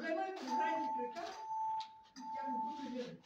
взема крайните крака и тяхното прибиране.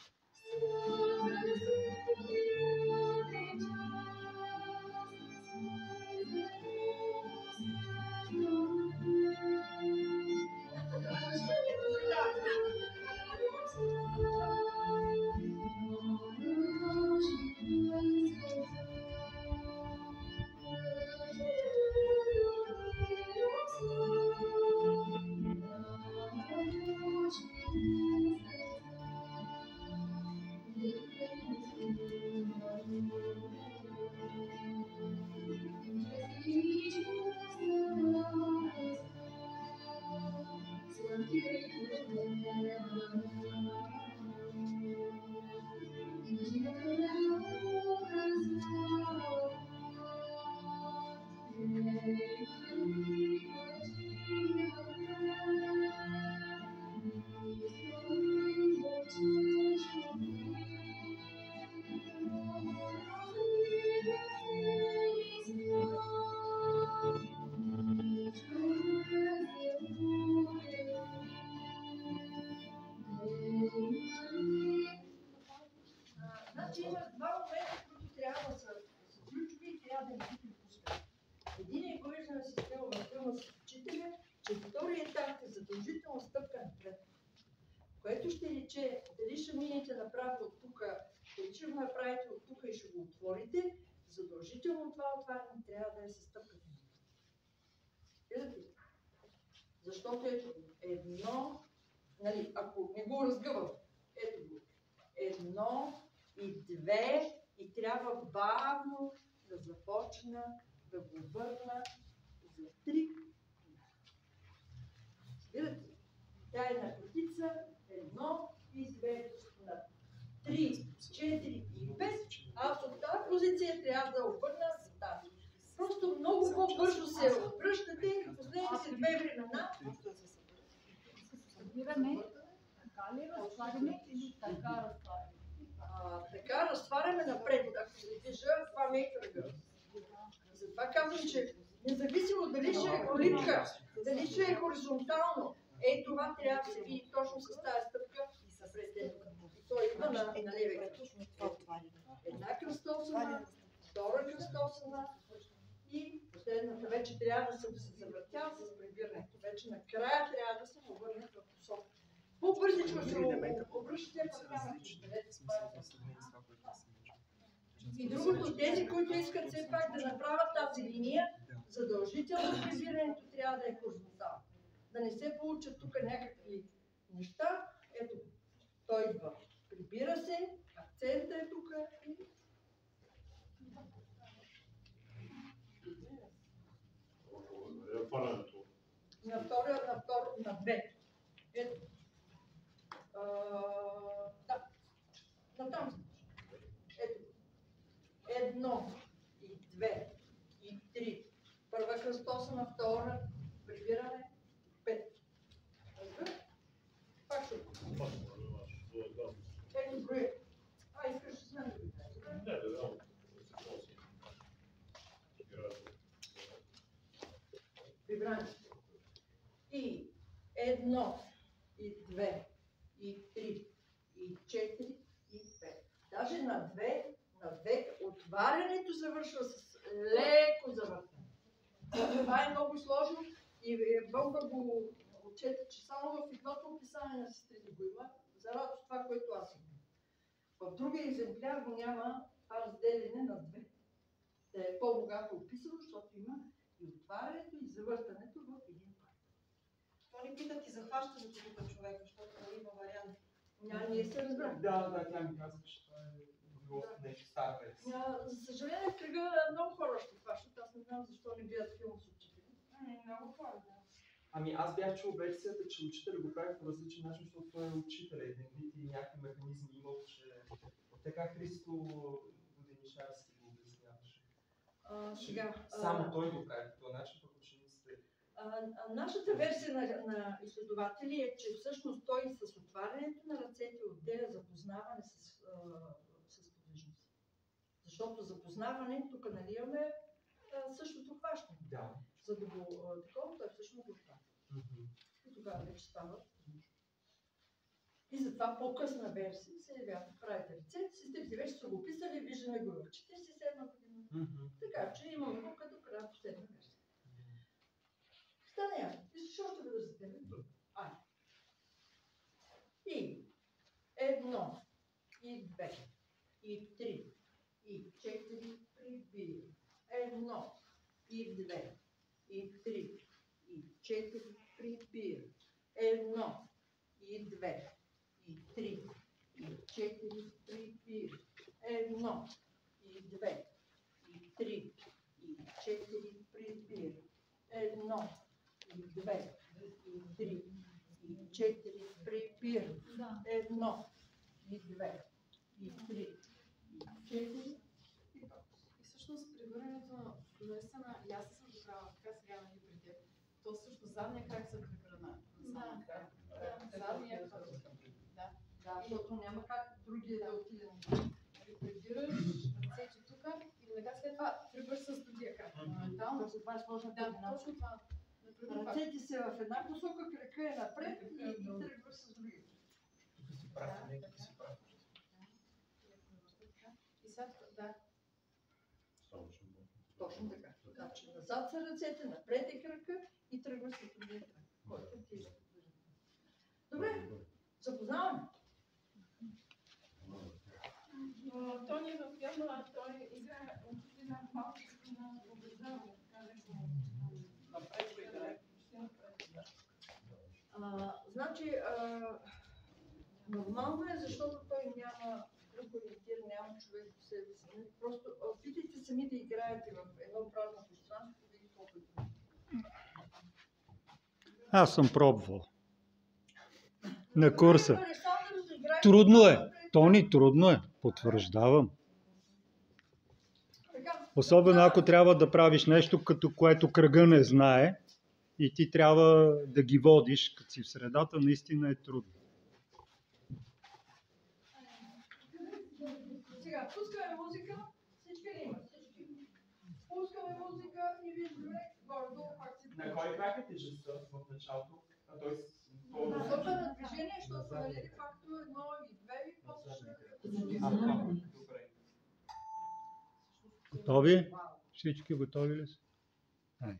Значи има два момента, които трябва да са ключови и трябва да ги пропускаме. Един е горизна система в филма с учителя, че вторият етап е задължителна стъпка напред. Което ще рече, дали ще минете направо от тук, дали ще го направите от тук и ще го отворите, задължително това отваряне трябва да е със стъпката. Виждате ли? Защото ето едно, нали, ако не го разгъвам, ето го, едно и две и трябва бавно да започна да го върна за три. Виждате ли? Тя е на котица, едно и две на 3, 4 и 5, а от тази позиция трябва да обърна за тази. Просто много по-бързо се обръщате и последните две времена. Събираме, така ли разтваряме или така разтваряме? Така разтваряме напред, ако се движа 2 метра. Затова казвам, че независимо дали ще е колитка, дали ще е хоризонтално, това трябва да се види точно с тази стъпка и с предето. И той идва на левия кръст. Една кръстосана, втора кръстосана и последната вече трябва да се завъртя с прибирането. Вече накрая трябва да се обърне в посока. По-бързичко се обръщате, пък няма и другото, тези, които искат все пак да направят тази линия, задължително прибирането трябва да е хоризонтално. Да не се получат тук някакви неща. Ето, той идва. Прибира се, акцента е тук и... На втория, на две. Ето. Да. Натам. Ето. Едно и две и три. Първа кръстосана, втора, прибиране, 5. Пак ще го. Ето броя. Искаш с мен да ви кажа. Прибране. И 1, и 2, и 3, и 4, и 5. Даже на 2 отварянето завършва с леко завъртане. Това е много сложно и Бога го отчета, че само в едното описание на сестрите го има, за радост това, което аз имам. В другия екземпляр го няма това разделение на 2. Да е по-богато описано, защото има и отварянето и завъртането в един пак. То ни питат и за хващането тук човека, защото има вариант. Ние се разбрахме. Да, тя ми каза, че това е било нещо стара версия. За съжаление, в кръга много хора ще хващат. Аз не знам защо не гледат филм с учители. Много хора, да. Ами аз бях чул версията, че учителя го прави по различен начин, защото той е учителя. Един вид и някакви механизми имал, че така Христо Воденичарски го обясняваше. Само той го прави по този начин, пък учениците. Нашата версия на изследователи е, че всъщност той с отварянето на ръцете отделя запознаване с подвижност. Защото запознаване, тук нали имаме същото хващане. Да. За да го такова, той всъщност го прави. И тогава вече става И затова по-късна версия се явява, правите рецепт, сестрите вече са го писали, виждаме го в 47 година. Така че имаме го като края последна версия. Стане ясно. Искаш още веднъж за тебе? Айде. И 1, и 2, и 3, и 4 прибира. 1, и 2, и 3, и 4 прибира. 1, и 2, и 3, и 4 прибира. 1, и 2, и 3, и 4 прибира. 1, и 2, и 3, и 4 прибира. Да. 1, и 2, и 3, и 4 и толкова. И всъщност прибирането наистина, и аз съм добрала така сега нали при теб, то също задния крак се прибира на задния крак. Задния крак. Да, защото няма как другия да отиде на Нали, прибираш ръцете тук и веднага след това тръгваш с другия крак. Моментално. това е сложна Да, комбинация. точно това. Например, Ръцете се в една посока, крака е напред и тръгваш с другия. Тук си прав, нека ти си прав. И сега, да. Точно така. Значи назад са ръцете, напред е крака и тръгваш с другия крак. Който ти е. Добре, запознаваме. Тони в филма, той играе една малка на обеззаване, така Значи, нормално е, защото той няма друг ориентир, няма човек до себе си. Нали? Просто опитайте сами да играете в едно празно пространство, да видите колко е. Аз съм пробвал. На курса. Трудно е. Тони, трудно е. Потвърждавам. Особено ако трябва да правиш нещо, като което кръга не знае и ти трябва да ги водиш, като си в средата, наистина е трудно. Сега, пускаме музика. Всички ли имат? Всички. Пускаме музика и виждаме горе-долу пак си. На кой крак е тежестта в началото? Насока на движение, защото нали де факто 1 и 2 и после ще... Добре. Готови? Всички готови ли са? Ай.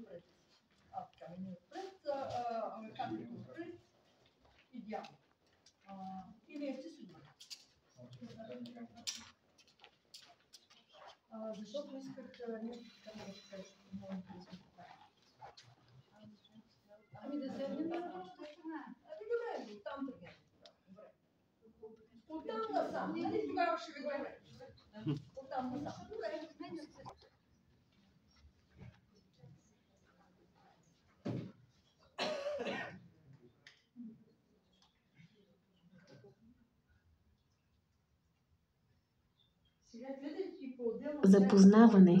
отпред. Така мине отпред, американците отпред. Идеално. И вие сте си добре. Защото исках нещо така да разкажа. Много интересно. Ами да седнем на Добре, оттам тръгнем. Оттам насам. Нали тогава ще ви говоря. Оттам насам. Добре. Сега гледайки по-отделно... Запознаване.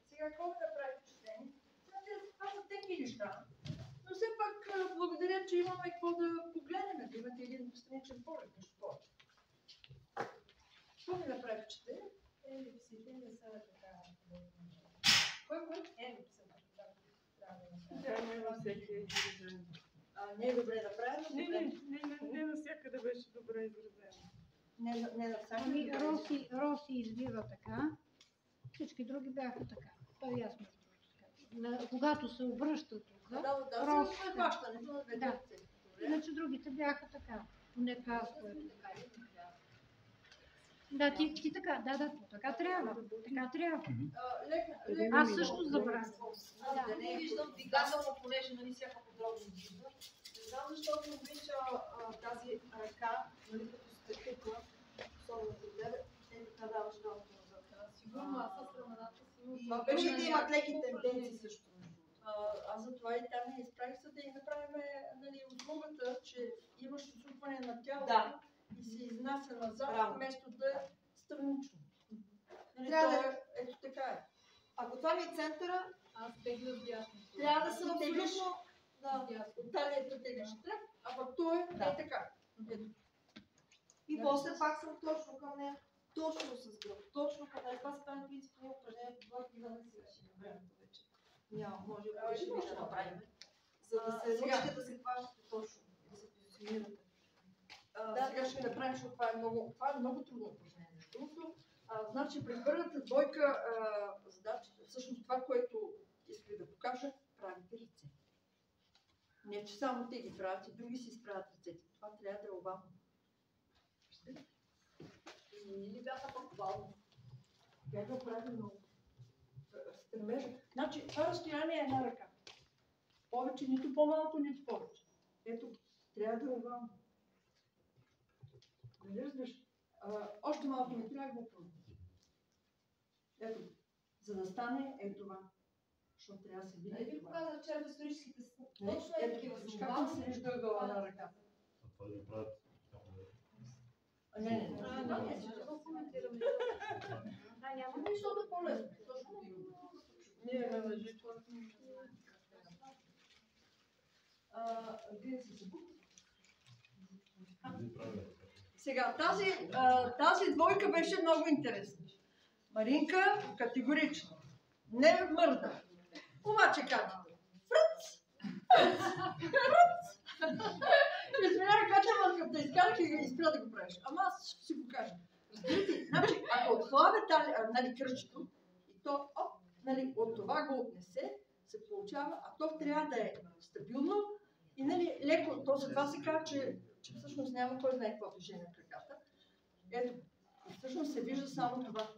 Сега, какво да направи впечатление? Това са теки неща, но все пак благодаря, че имаме какво да погледнем, да имате един страничен поглед, нещо повече. Какво ми направи впечатление? Елипсите не са така. Кой? Елипса на така. Да, не във всеки е изразено. Не е добре направено. Не навсякъде беше добре изразено. Не на всяка. Ами Роси избива така, всички други бяха така. Той ясно. Когато се обръща тук, Да, Роси. това е хващането на двете Да. ръце. Добре. Иначе другите бяха така. Не казва е така. Да, ти така, така трябва. Така трябва. Аз също забравям. Да не виждам двигателно, понеже нали всяка подробно вижда. Не знам защо ми обича тази ръка, нали като сте тук, особено при тебе, така даваш работа назад. Сигурно аз с рамената си. Това беше да имат леки тенденции също. Аз затова и там не изправих се да и направим нали, услугата, че имаш усупване на тялото и се изнася назад, вместо да е странично. Нали, ето така е. Ако това ми е центъра, Аз тегля с дясно. трябва да съм абсолютно от талията теглиш тръг, а пък той е така. Ето. И после пак съм точно към нея, точно с гръб, точно към нея. Това се прави принципни упражнения, това и да сега ще направим вече. Няма, може да направим. За да се научите да се хващате точно, да се позиционирате. Сега ще направим, защото това е много трудно упражнение. Другото, значи при първата двойка задача, всъщност това, което исках да покажа, правите ръце. Не, че само те ги правят, и други си изправят ръцете. Това трябва да е овално. Или бяха по-хвално. Бяха правилно стремежа. Значи, това разстояние е една ръка. Повече, нито по-малко, нито повече. Ето, трябва да е овално. Нали разбираш? Още малко не трябва да го пробвам. Ето, за да стане е това. Защото трябва да се види. Не ви показах вчера в историческите Не, точно е такива виж как се вижда ъгъла на ръка. Това да правят. Не. Какво коментираме? Няма нищо да по-лесно. Точно Ние ме лъжи. вие се забух. Вие правят. Сега, тази двойка беше много интересна. Маринка категорично. Не мърда. Обаче казва. Фръц! Извинявай, Катя, като те изкарах и спря да го правиш. Ама аз ще си го кажа. Разбирате, значи, ако отхлабе нали, кръчето, и то, нали, от това го отнесе, се получава, а то трябва да е стабилно и нали, леко, то за това се казва, че всъщност няма кой знае какво движение на краката. Ето, и всъщност се вижда само това.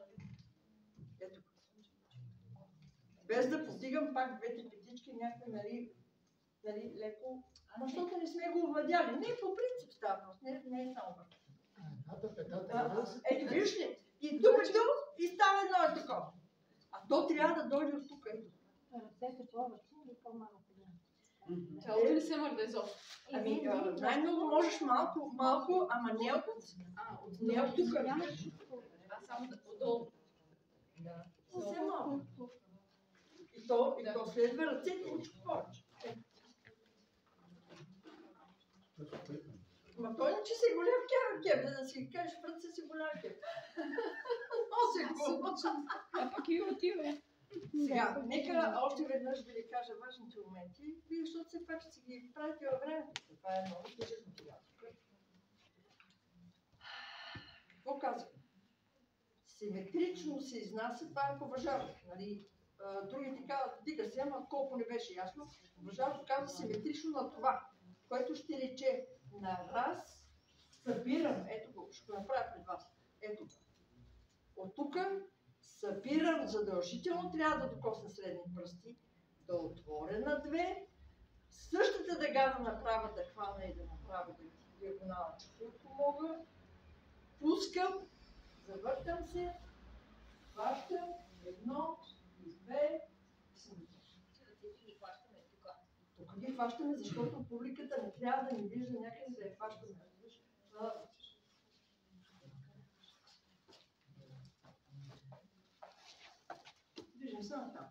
Ето. Без да постигам пак двете петички, някакви, нали, леко. Защото не сме го овладяли. Не, по принцип става въпрос, не е само въпрос. Ето, виж ли? И тук и става едно е такова. А то трябва да дойде от тук. Ръцете повече или по-малко? Цялото ли се мърда изобщо? Ами, най-много можеш малко, ама не от не от тук. А само отдолу. Да. Съвсем малко. И то следва ръцете учи повече. Ма той иначе си голям кеб, да си кажеш пръца си голям кеб. Носи го. А пък и отива. Сега, нека още веднъж да ви кажа важните моменти, защото все пак ще си ги правите във времето. Това е много тежък материал. Какво казвам? Симетрично се изнася, това е поважаване. Нали? Другите казват, дига се, ама колко не беше ясно. Поважаването казва симетрично на това, което ще рече на раз, събирам, ето го, ще го направя пред вас. Ето го. От тук събирам задължително, трябва да докосна средни пръсти, да отворя на две, същата дъга да направя, да хвана и да направя диагонала, колко мога, пускам, завъртам се, хващам, едно, две, тук ги хващаме, защото публиката не трябва да ни вижда някъде да я хващаме. Движим се натам.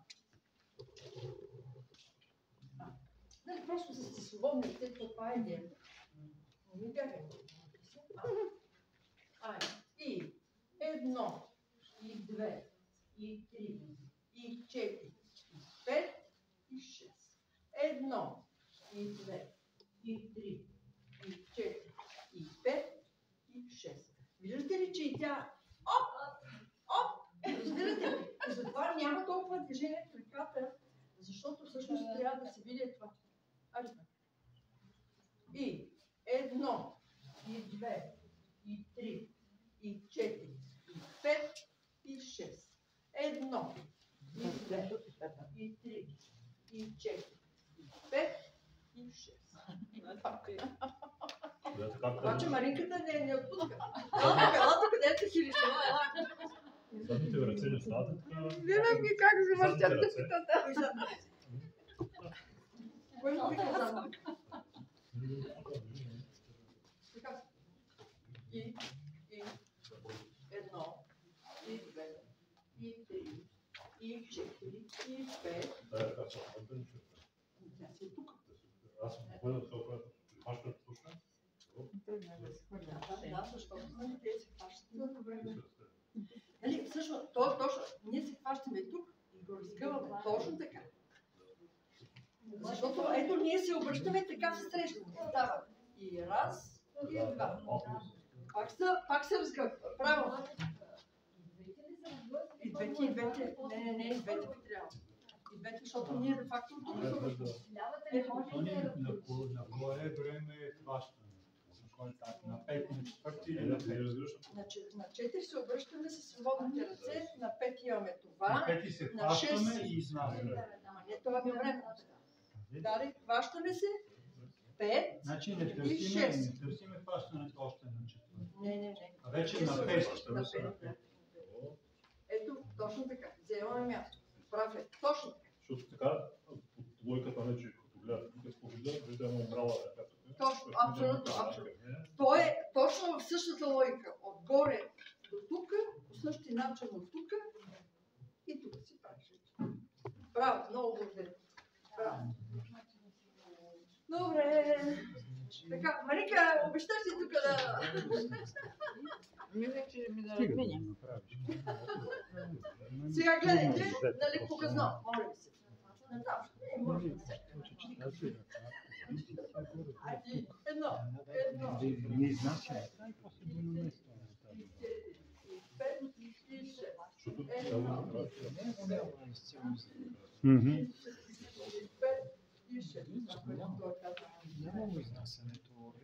Нали, просто да сте свободни, те това е идеята. Не ми бягаме. И едно, и две, и три, и четири, и пет, и шест. Едно, и две, и три, и четири, и пет, и шест. Виждате ли, че и тя разбирате ли? И затова няма толкова движение в ръката, защото всъщност трябва да се види това. Айде. И едно, и две, и три, и четири, и пет, и шест. Едно, и две, и три, и четири, и пет, и шест. Обаче Маринката не отпуска. Елата, където си лишила, ела. Задните ви ръце не стават така. Винаги как завъртят дъпитата. Кой му вика задно? Така. И едно, и две, и три, и четири, и пет. Да, така че не чуя. Тя си е тук. Аз съм погледнал това, което хващат слушна. Да, защото те се хващат за време. Нали, всъщност, точно, ние се хващаме тук и го разгъваме точно така. Защото, ето, ние се обръщаме, така се срещаме. Става и раз, и два. Пак се разгъва. Правилно. И двете. Не, и двете би трябвало. И двете, защото ние де факто тук се обръщаме. На кое време хващане? На 5, на 4 или на 5? На 4 се обръщаме с свободните ръце, на 5 имаме това. На 5 се хващаме и изнасяме. Не, това е време. Дали, хващаме се, 5 Значи не и търсиме 6. хващането още на 4. Не. А вече на 5. Ето, точно така. Вземаме място. Прав е. Точно така. Защото така, от логиката не, че като гледат, тук се погледат, вижда една умрала ръка тук. Точно, абсолютно. То е точно в същата логика. Отгоре до тук, по същия начин от тук и тук си правиш. Браво, много благодаря. Браво. Добре. Така, Марика, обещаш ли тук да... Мисля, че ми да разменя. Сега гледайте, нали показно, моля ви се. Не може да се. Едно. Не изнасяме. После го наместваме. Пет и шест. Пет и шест. Няма изнасянето.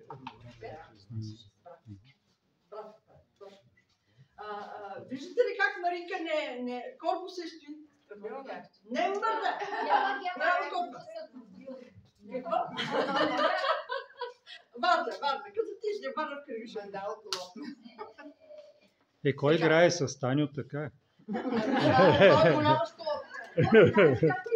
Виждате ли как Маринка корпуса стои? Не мърда! Браво, корпус! Какво? Варда, като ти ще варда в кръгъша. Кой играе с Таню така? Това е голяма школа. Както